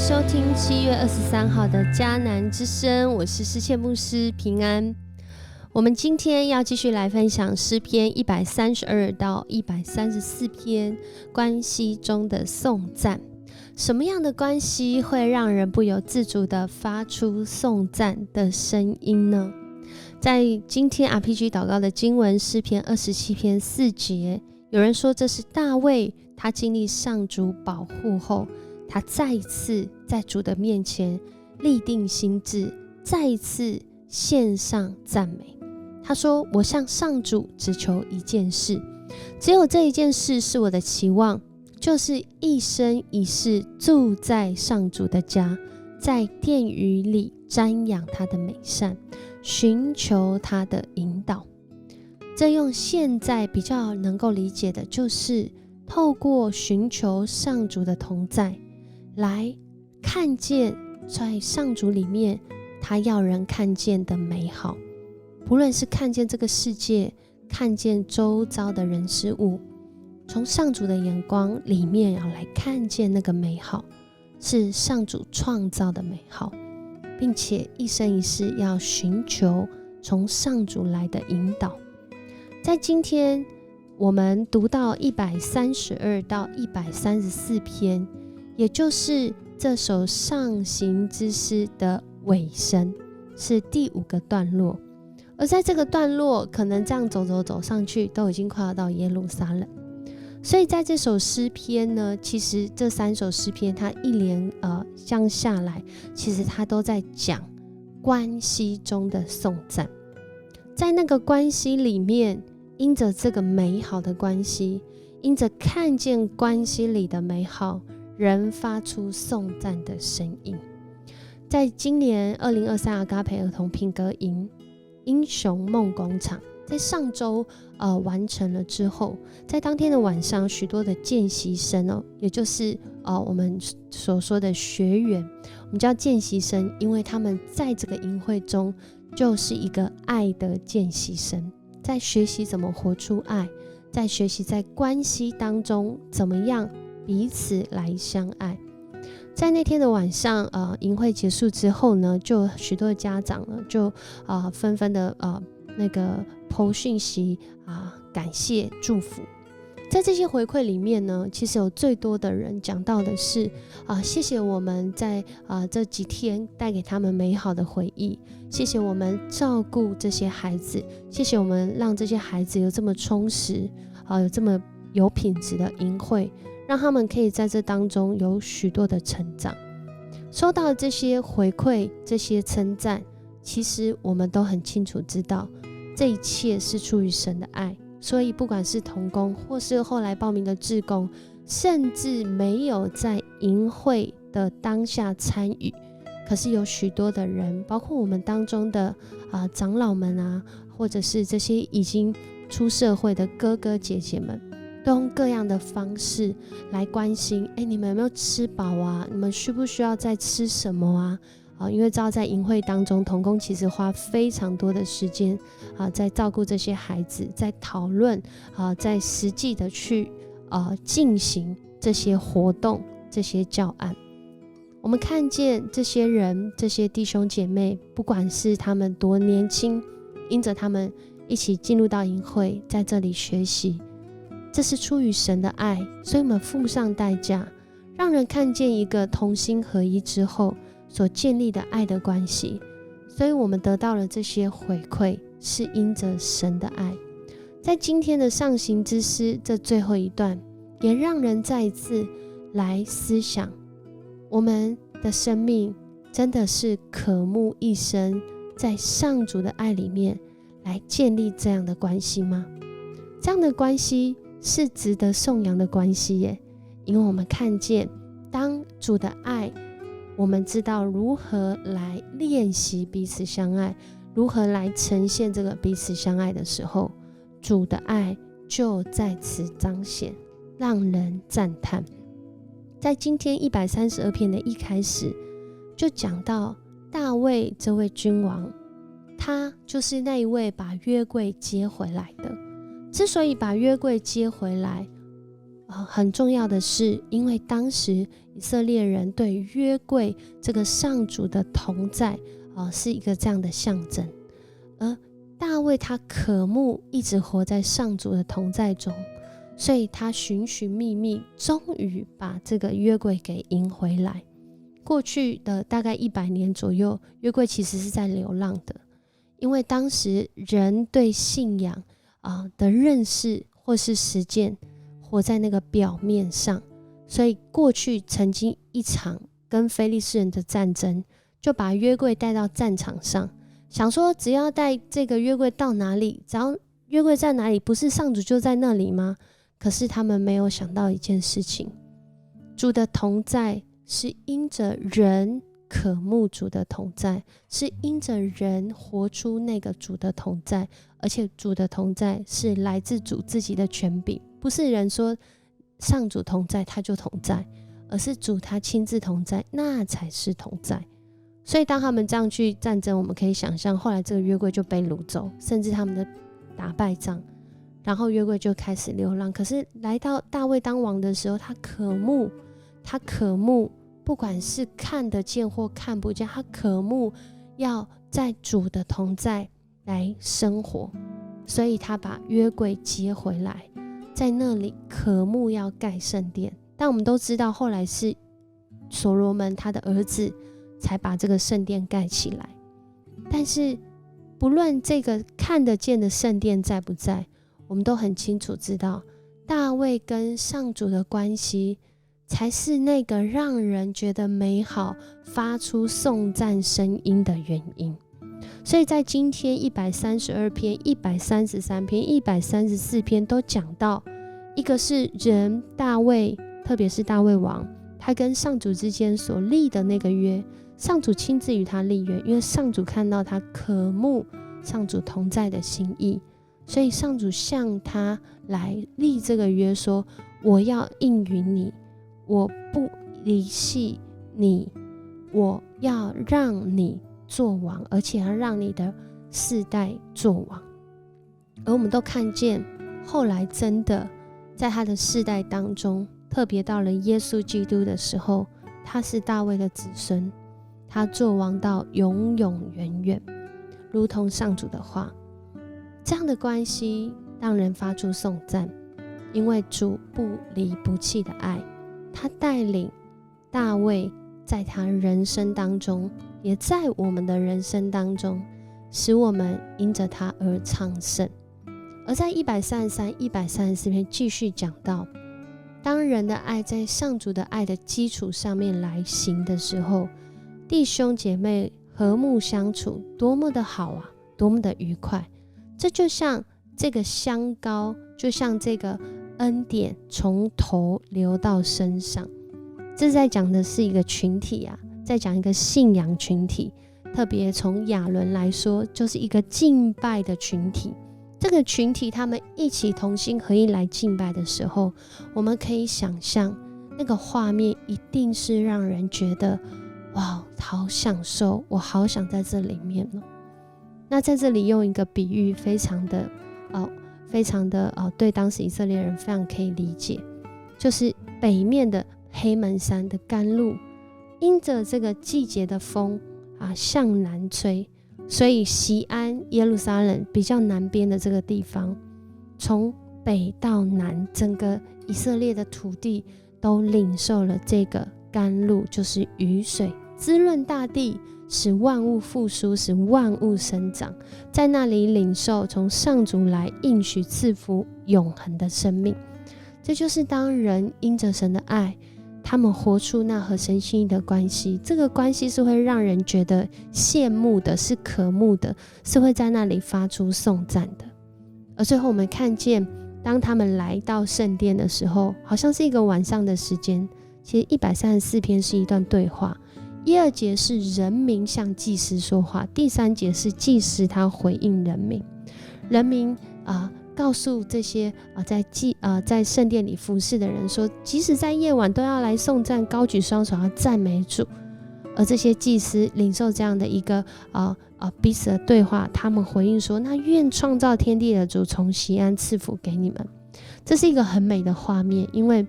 收听7月23号的迦南之声，我是施倩牧师平安。我们今天要继续来分享诗篇132到134篇关系中的颂赞。什么样的关系会让人不由自主地发出颂赞的声音呢？在今天 RPG 祷告的经文诗篇27篇4节，有人说这是大卫，他经历上主保护后，他再一次在主的面前立定心志，再一次献上赞美。他说，我向上主只求一件事，只有这一件事是我的期望，就是一生一世住在上主的家，在殿宇里瞻仰他的美善，寻求他的引导。这用现在比较能够理解的，就是透过寻求上主的同在，来看见在上主里面他要人看见的美好，不论是看见这个世界，看见周遭的人事物，从上主的眼光里面要来看见那个美好，是上主创造的美好，并且一生一世要寻求从上主来的引导。在今天我们读到132到134篇，也就是这首上行之诗的尾声，是第5个段落。而在这个段落，可能这样走上去，都已经快要到耶路撒冷。所以在这首诗篇呢，其实这3首诗篇它一连这样下来，其实它都在讲关系中的颂赞。在那个关系里面，因着这个美好的关系，因着看见关系里的美好，人发出颂赞的声音。在今年2023阿嘎培儿童品格营英雄梦工厂，在上周完成了之后，在当天的晚上，许多的见习生也就是我们所说的学员，我们叫见习生，因为他们在这个营会中就是一个爱的见习生，在学习怎么活出爱，在学习在关系当中怎么样彼此来相爱。在那天的晚上营会结束之后呢，就许多的家长呢就纷纷的那个 po 讯息感谢祝福。在这些回馈里面呢，其实有最多的人讲到的是谢谢我们在这几天带给他们美好的回忆，谢谢我们照顾这些孩子，谢谢我们让这些孩子有这么充实有这么有品质的营会，让他们可以在这当中有许多的成长。收到这些回馈，这些称赞，其实我们都很清楚知道，这一切是出于神的爱。所以不管是同工，或是后来报名的志工，甚至没有在营会的当下参与，可是有许多的人，包括我们当中的长老们或者是这些已经出社会的哥哥姐姐们，都用各样的方式来关心你们有没有吃饱你们需不需要再吃什么因为知道在营会当中，同工其实花非常多的时间在照顾这些孩子，在讨论在实际的去进行这些活动，这些教案。我们看见这些人，这些弟兄姐妹，不管是他们多年轻，因着他们一起进入到营会，在这里学习，这是出于神的爱，所以我们付上代价，让人看见一个同心合一之后所建立的爱的关系。所以我们得到了这些回馈，是因着神的爱。在今天的上行之诗这最后一段，也让人再一次来思想，我们的生命真的是渴慕一生在上主的爱里面来建立这样的关系吗？这样的关系是值得颂扬的关系耶，因为我们看见当主的爱，我们知道如何来练习彼此相爱，如何来呈现这个彼此相爱的时候，主的爱就在此彰显，让人赞叹。在今天132篇的一开始就讲到大卫这位君王，他就是那一位把约柜接回来的。之所以把约柜接回来很重要的是，因为当时以色列人对约柜这个上主的同在是一个这样的象征，而大卫他渴慕一直活在上主的同在中，所以他寻寻觅觅，终于把这个约柜给迎回来。过去的大概100年左右，约柜其实是在流浪的，因为当时人对信仰的认识或是实践活在那个表面上，所以过去曾经一场跟非利士人的战争，就把约柜带到战场上，想说只要带这个约柜到哪里，只要约柜在哪里，不是上主就在那里吗？可是他们没有想到一件事情，主的同在是因着人渴慕主的同在，是因着人活出那个主的同在，而且主的同在是来自主自己的权柄，不是人说上主同在他就同在，而是主他亲自同在，那才是同在。所以当他们这样去战争，我们可以想象后来这个约柜就被掳走，甚至他们的打败仗，然后约柜就开始流浪。可是来到大卫当王的时候，他渴慕不管是看得见或看不见，他渴慕要在主的同在来生活，所以他把约柜接回来，在那里渴慕要盖圣殿。但我们都知道后来是所罗门他的儿子才把这个圣殿盖起来。但是不论这个看得见的圣殿在不在，我们都很清楚知道大卫跟上主的关系才是那个让人觉得美好发出颂赞声音的原因。所以在今天132篇、133篇、134篇都讲到，一个是人大卫，特别是大卫王，他跟上主之间所立的那个约，上主亲自与他立约，因为上主看到他渴慕上主同在的心意，所以上主向他来立这个约，说我要应允你，我不离弃你，我要让你做王，而且要让你的世代做王。而我们都看见后来真的在他的世代当中，特别到了耶稣基督的时候，他是大卫的子孙，他做王到永永远远，如同上主的话。这样的关系让人发出颂赞，因为主不离不弃的爱，他带领大卫在他人生当中，也在我们的人生当中，使我们因着他而昌盛。而在133、134篇继续讲到，当人的爱在上主的爱的基础上面来行的时候，弟兄姐妹和睦相处，多么的好啊，多么的愉快。这就像这个香膏，就像这个恩典从头流到身上。这在讲的是一个群体啊，在讲一个信仰群体，特别从亚伦来说，就是一个敬拜的群体。这个群体他们一起同心合意来敬拜的时候，我们可以想象那个画面一定是让人觉得哇，好享受，我好想在这里面了。那在这里用一个比喻，非常的对当时以色列人非常可以理解，就是北面的黑门山的甘露，因着这个季节的风向南吹，所以锡安耶路撒冷比较南边的这个地方，从北到南，整个以色列的土地都领受了这个甘露，就是雨水，滋润大地，使万物复苏，使万物生长，在那里领受从上主来应许赐福永恒的生命。这就是当人因着神的爱，他们活出那合神心意的关系，这个关系是会让人觉得羡慕的，是渴慕的，是会在那里发出颂赞的。而最后我们看见，当他们来到圣殿的时候，好像是一个晚上的时间。其实134篇是一段对话，1、2节是人民向祭司说话，第3节是祭司他回应人民。人民告诉这些在圣殿里服侍的人说，即使在夜晚都要来颂赞，高举双手要赞美主。而这些祭司领受这样的一个彼此的对话，他们回应说，那愿创造天地的主从锡安赐福给你们。这是一个很美的画面，因为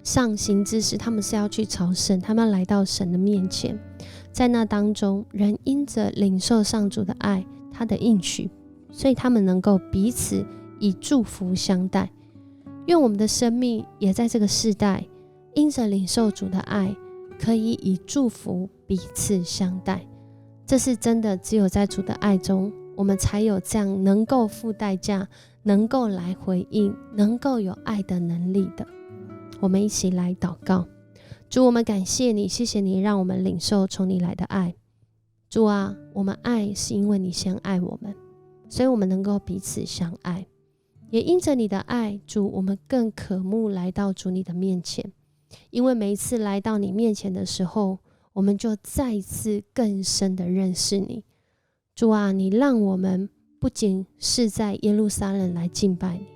上行之时他们是要去朝圣，他们要来到神的面前，在那当中人因着领受上主的爱，他的应许，所以他们能够彼此以祝福相待。愿我们的生命也在这个世代因着领受主的爱，可以以祝福彼此相待。这是真的，只有在主的爱中，我们才有这样能够付代价，能够来回应，能够有爱的能力的。我们一起来祷告。主，我们感谢你，谢谢你让我们领受从你来的爱。主啊，我们爱是因为你先爱我们，所以我们能够彼此相爱。也因着你的爱，主，我们更渴慕来到主你的面前，因为每一次来到你面前的时候，我们就再一次更深的认识你。主啊，你让我们不仅是在耶路撒冷来敬拜你，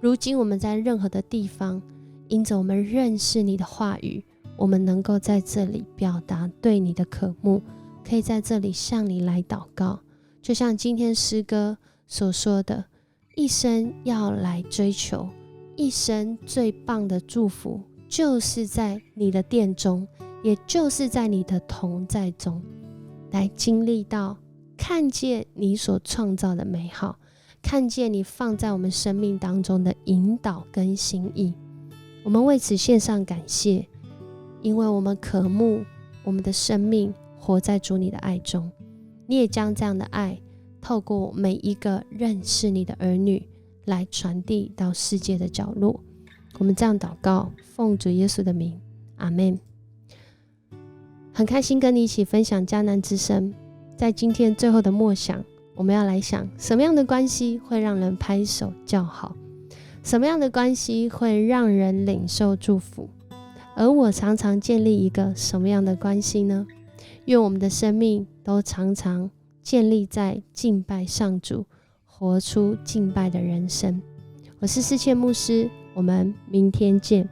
如今我们在任何的地方，因着我们认识你的话语，我们能够在这里表达对你的渴慕，可以在这里向你来祷告。就像今天诗歌所说的，一生要来追求，一生最棒的祝福就是在你的殿中，也就是在你的同在中，来经历到看见你所创造的美好，看见你放在我们生命当中的引导跟心意。我们为此献上感谢，因为我们渴慕我们的生命活在主你的爱中。你也将这样的爱透过每一个认识你的儿女来传递到世界的角落。我们这样祷告，奉主耶稣的名，阿们。很开心跟你一起分享迦南之声。在今天最后的默想，我们要来想什么样的关系会让人拍手叫好，什么样的关系会让人领受祝福，而我常常建立一个什么样的关系呢？愿我们的生命都常常建立在敬拜上主，活出敬拜的人生。我是世界牧师，我们明天见。